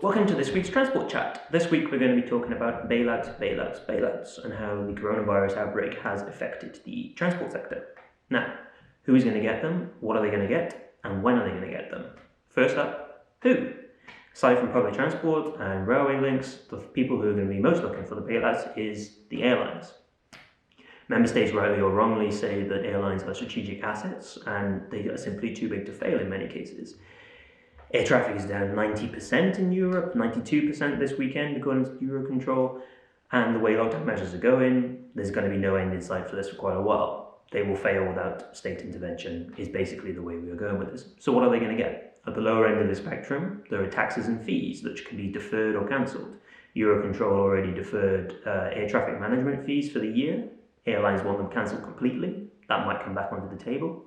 Welcome to this week's Transport Chat. This week we're going to be talking about bailouts, and how the coronavirus outbreak has affected the transport sector. Now, who is going to get them, what are they going to get, and when are they going to get them? First up, who? Aside from public transport and railway links, the people who are going to be most looking for the bailouts is the airlines. Member states, rightly or wrongly, say that airlines are strategic assets and they are simply too big to fail in many cases. Air traffic is down 90% in Europe, 92% this weekend according to Eurocontrol, and the way lockdown measures are going, there's going to be no end in sight for this for quite a while. They will fail without state intervention, is basically the way we are going with this. So what are they going to get? At the lower end of the spectrum, there are taxes and fees which can be deferred or cancelled. Eurocontrol already deferred air traffic management fees for the year. Airlines want them cancelled completely. That might come back onto the table.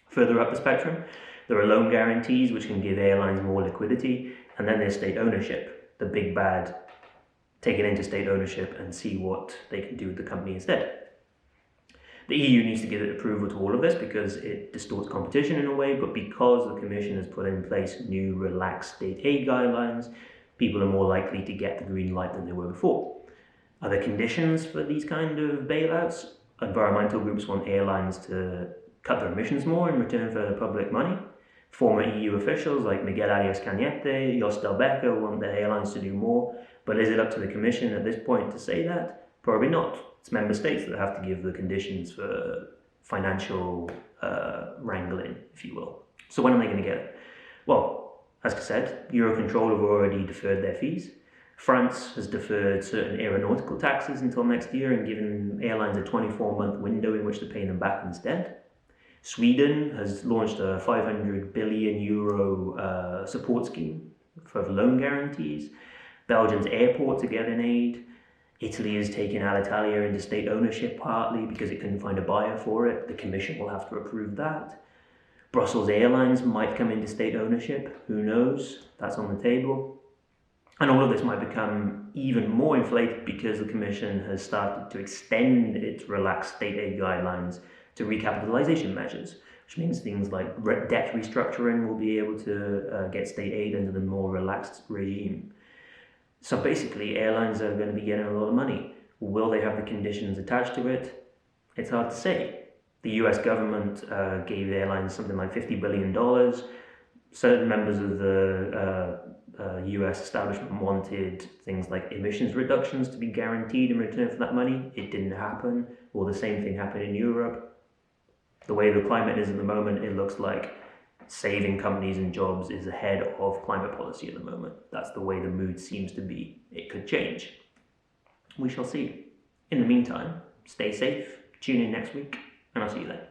Further up the spectrum, there are loan guarantees which can give airlines more liquidity, and then there's state ownership, the big bad, take it into state ownership and see what they can do with the company instead. The EU needs to give it approval to all of this because it distorts competition in a way, but because the Commission has put in place new relaxed state aid guidelines, people are more likely to get the green light than they were before. Are there conditions for these kind of bailouts? Environmental groups want airlines to cut their emissions more in return for public money. Former EU officials like Miguel Arias Cañete, Jos Delbecque want the airlines to do more, but is it up to the Commission at this point to say that? Probably not. It's member states that have to give the conditions for financial wrangling, if you will. So when are they going to get it? Well, as I said, Eurocontrol have already deferred their fees. France has deferred certain aeronautical taxes until next year and given airlines a 24-month window in which to pay them back instead. Sweden has launched a 500 billion euro support scheme for loan guarantees. Belgium's airports are getting aid. Italy has taken Alitalia into state ownership partly because it couldn't find a buyer for it. The Commission will have to approve that. Brussels Airlines might come into state ownership. Who knows? That's on the table. And all of this might become even more inflated because the Commission has started to extend its relaxed state aid guidelines to recapitalization measures, which means things like debt restructuring will be able to get state aid under the more relaxed regime. So basically, airlines are going to be getting a lot of money. Will they have the conditions attached to it? It's hard to say. The US government gave airlines something like $50 billion. Certain members of the US establishment wanted things like emissions reductions to be guaranteed in return for that money. It didn't happen. Or the same thing happened in Europe. The way the climate is at the moment, it looks like saving companies and jobs is ahead of climate policy at the moment. That's the way the mood seems to be. It could change. We shall see. In the meantime, stay safe, tune in next week, and I'll see you then.